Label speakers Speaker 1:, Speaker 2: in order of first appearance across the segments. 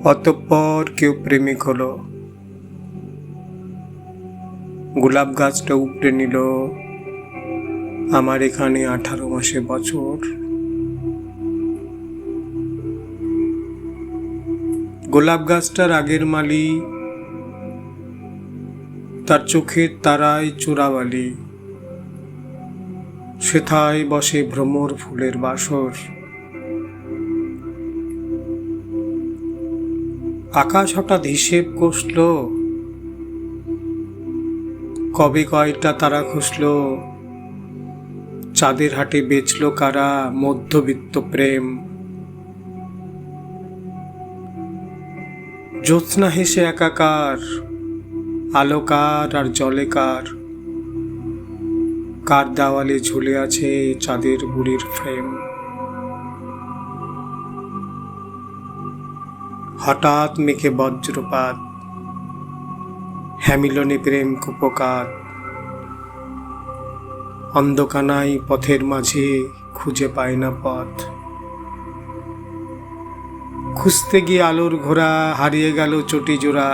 Speaker 1: অতঃপর কেউ প্রেমিক হলো, গোলাপ গাছটা উপড়ে নিল আমার এখানে 18 মাসে বছর। গোলাপ গাছটার আগের মালি, তার চোখের তারায় চোরাবালি, সেথায় বসে ভ্রমর ফুলের বাসর। আকাশ হঠাৎ হিসেব কষল, কবে কয়টা তারা খসল, চাঁদের হাটে বেচল কারা মধ্যবিত্ত প্রেম। জ্যোৎস্না হেসে একাকার, আলোকার আর জলেকার, কার দেওয়ালে ঝুলে আছে চাঁদের বুড়ির ফ্রেম। হঠাৎ মেঘে বজ্রপাত, হ্যামিলনে প্রেম কুপকাত, অন্ধকানাই পথের মাঝে খুঁজে পায় না পথ। খুঁজতে গিয়ে আলোর ঘোড়া হারিয়ে গেল চটি জোড়া,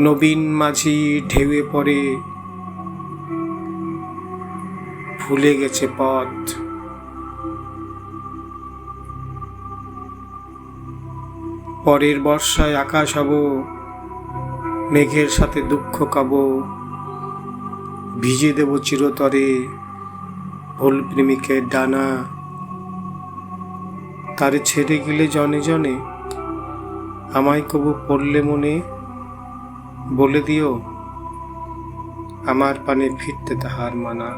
Speaker 1: নবীন মাঝি ঢেউয়ে পড়ে ভুলে গেছে পথ। পরের বর্ষায় আকাশ হব, মেঘের সাথে দুঃখ কাব, ভিজে দেব চিরতরে ভুল প্রেমিকের ডানা। তারে ছেড়ে গেলে জনে জনে আমায় কবু পড়লে মনে, বলে দিও আমার পানে ফিরতে তাহার মানা।